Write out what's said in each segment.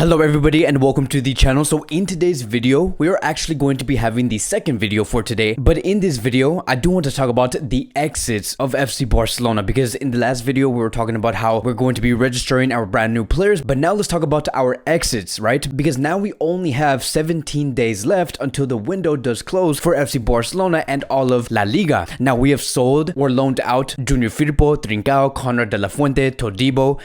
Hello everybody and welcome to the channel. So in today's video, we are actually going to be having the second video for today. But in this video, I do want to talk about the exits of FC Barcelona, because in the last video, we were talking about how we're going to be registering our brand new players. But now let's talk about our exits, right? Because now we only have 17 days left until the window does close for FC Barcelona and all of La Liga. Now we have sold or loaned out Junior Firpo, Trincao, Conrad de la Fuente, Todibo,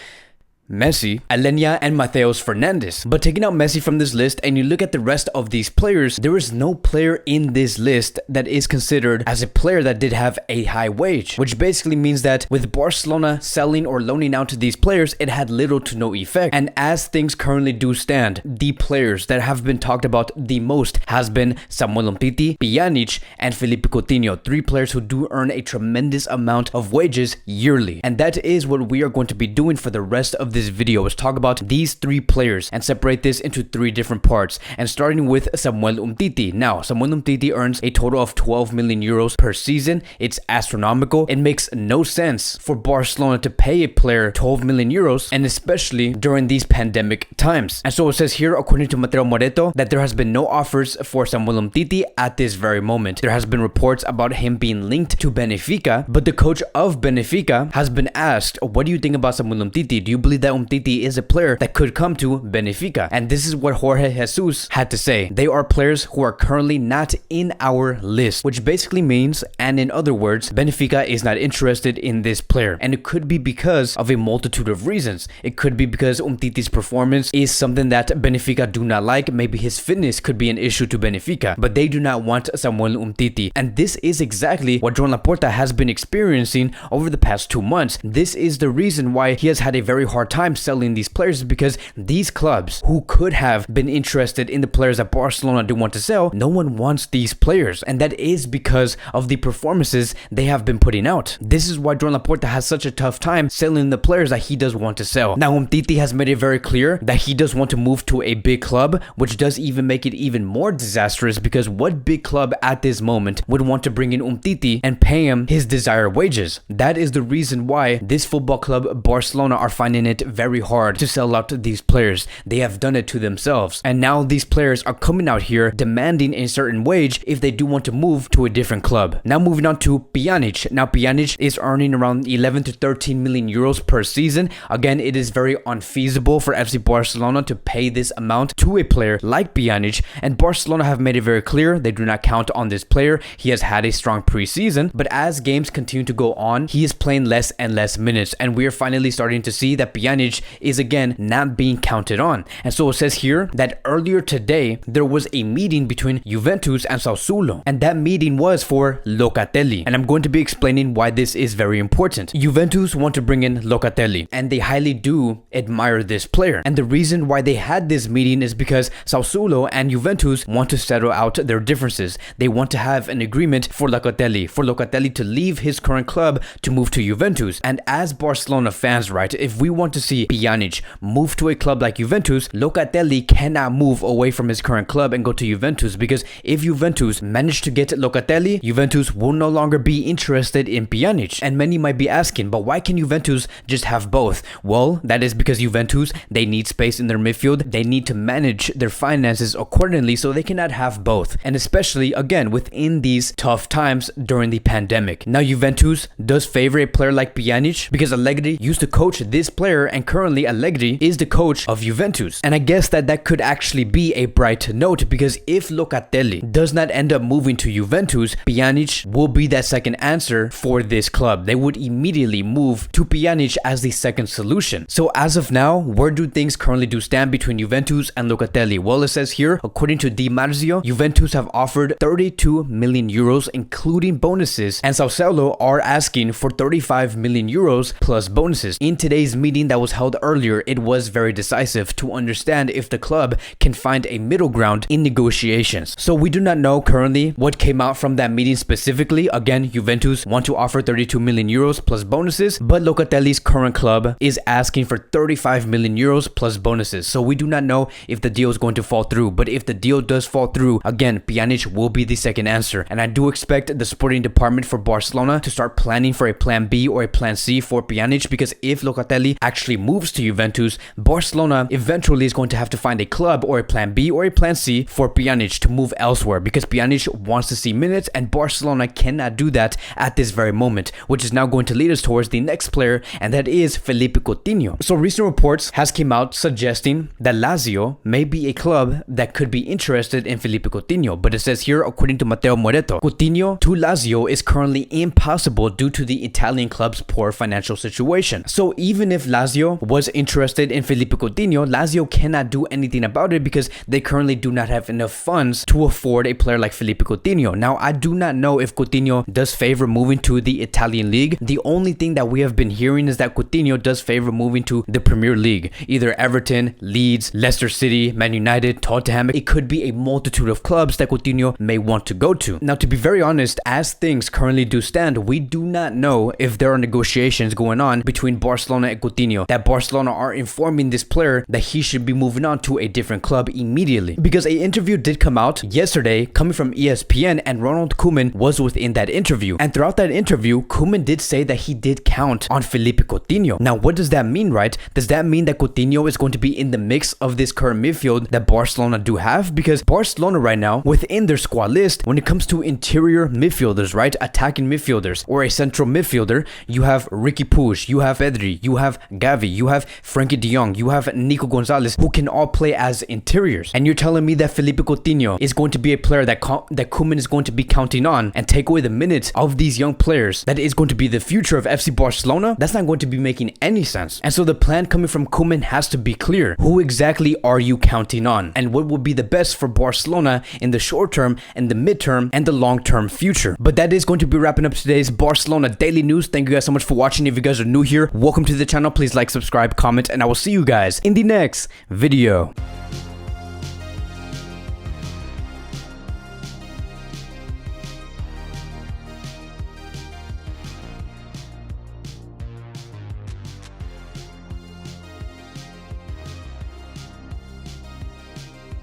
Messi, Alenia, and Mateus Fernandes. But taking out Messi from this list and you look at the rest of these players, there is no player in this list that is considered as a player that did have a high wage, which basically means that with Barcelona selling or loaning out to these players, it had little to no effect. And as things currently do stand, the players that have been talked about the most has been Samuel Umtiti, Pjanic, and Philippe Coutinho, three players who do earn a tremendous amount of wages yearly. And that is what we are going to be doing for the rest of this video, is talk about these three players and separate this into three different parts, and starting with Samuel Umtiti. Now Samuel Umtiti earns a total of 12 million euros per season. It's astronomical. It makes no sense for Barcelona to pay a player 12 million euros, and especially during these pandemic times. And so it says here, according to Mateo Moreto, that there has been no offers for Samuel Umtiti at this very moment. There has been reports about him being linked to Benfica, but the coach of Benfica has been asked, what do you think about Samuel Umtiti? Do you believe that Umtiti is a player that could come to Benfica? And this is what Jorge Jesus had to say. They are players who are currently not in our list, which basically means, and in other words, Benfica is not interested in this player. And it could be because of a multitude of reasons. It could be because Umtiti's performance is something that Benfica do not like. Maybe his fitness could be an issue to Benfica, but they do not want Samuel Umtiti. And this is exactly what Joan Laporta has been experiencing over the past 2 months. This is the reason why he has had a very hard time selling these players, because these clubs who could have been interested in the players that Barcelona do want to sell, no one wants these players, and that is because of the performances they have been putting out. This is why Joan Laporta has such a tough time selling the players that he does want to sell. Now Umtiti has made it very clear that he does want to move to a big club, which does even make it even more disastrous, because what big club at this moment would want to bring in Umtiti and pay him his desired wages? That is the reason why this football club Barcelona are finding it very hard to sell out these players. They have done it to themselves, and now these players are coming out here demanding a certain wage if they do want to move to a different club. Now moving on to Pjanic. Now Pjanic is earning around 11 to 13 million euros per season. Again, it is very unfeasible for FC Barcelona to pay this amount to a player like Pjanic, and Barcelona have made it very clear they do not count on this player. He has had a strong preseason, but as games continue to go on, he is playing less and less minutes, and we are finally starting to see that Pjanic is again not being counted on. And so it says here that earlier today there was a meeting between Juventus and Sassuolo, and that meeting was for Locatelli, and I'm going to be explaining why this is very important. Juventus want to bring in Locatelli, and they highly do admire this player, and the reason why they had this meeting is because Sassuolo and Juventus want to settle out their differences. They want to have an agreement for Locatelli to leave his current club to move to Juventus. And as Barcelona fans, right, if we want to see Pjanic move to a club like Juventus, Locatelli cannot move away from his current club and go to Juventus, because if Juventus manage to get Locatelli, Juventus will no longer be interested in Pjanic. And many might be asking, but why can Juventus just have both? Well, that is because Juventus, they need space in their midfield. They need to manage their finances accordingly, so they cannot have both. And especially, again, within these tough times during the pandemic. Now Juventus does favor a player like Pjanic because Allegri used to coach this player, and currently Allegri is the coach of Juventus. And I guess that could actually be a bright note, because if Locatelli does not end up moving to Juventus, Pjanic will be that second answer for this club. They would immediately move to Pjanic as the second solution. So as of now, where do things currently do stand between Juventus and Locatelli? Well, it says here, according to Di Marzio, Juventus have offered 32 million euros including bonuses, and Sassuolo are asking for 35 million euros plus bonuses. In today's meeting that was held earlier, it was very decisive to understand if the club can find a middle ground in negotiations. So we do not know currently what came out from that meeting specifically. Again, Juventus want to offer 32 million euros plus bonuses, but Locatelli's current club is asking for 35 million euros plus bonuses. So we do not know if the deal is going to fall through, but if the deal does fall through, again, Pjanic will be the second answer. And I do expect the sporting department for Barcelona to start planning for a plan B or a plan C for Pjanic, because if Locatelli actually actually moves to Juventus, Barcelona eventually is going to have to find a club or a plan B or a plan C for Pjanic to move elsewhere, because Pjanic wants to see minutes and Barcelona cannot do that at this very moment, which is now going to lead us towards the next player, and that is Philippe Coutinho. So recent reports has came out suggesting that Lazio may be a club that could be interested in Philippe Coutinho, but it says here, according to Matteo Moretto, Coutinho to Lazio is currently impossible due to the Italian club's poor financial situation. So even if Lazio was interested in Philippe Coutinho, Lazio cannot do anything about it because they currently do not have enough funds to afford a player like Philippe Coutinho. Now, I do not know if Coutinho does favor moving to the Italian league. The only thing that we have been hearing is that Coutinho does favor moving to the Premier League, either Everton, Leeds, Leicester City, Man United, Tottenham. It could be a multitude of clubs that Coutinho may want to go to. Now, to be very honest, as things currently do stand, we do not know if there are negotiations going on between Barcelona and Coutinho, that Barcelona are informing this player that he should be moving on to a different club immediately. Because an interview did come out yesterday coming from ESPN, and Ronald Koeman was within that interview. And throughout that interview, Koeman did say that he did count on Philippe Coutinho. Now, what does that mean, right? Does that mean that Coutinho is going to be in the mix of this current midfield that Barcelona do have? Because Barcelona right now, within their squad list, when it comes to interior midfielders, right, attacking midfielders or a central midfielder, you have Ricky Puig, you have Pedri, you have Gavi, you have Frankie de Jong, you have Nico Gonzalez, who can all play as interiors. And you're telling me that Philippe Coutinho is going to be a player that Koeman is going to be counting on and take away the minutes of these young players, that is going to be the future of FC Barcelona? That's not going to be making any sense. And so the plan coming from Koeman has to be clear. Who exactly are you counting on? And what will be the best for Barcelona in the short term, and the midterm, and the long term future? But that is going to be wrapping up today's Barcelona Daily News. Thank you guys so much for watching. If you guys are new here, welcome to the channel. Please like, subscribe, comment, and I will see you guys in the next video.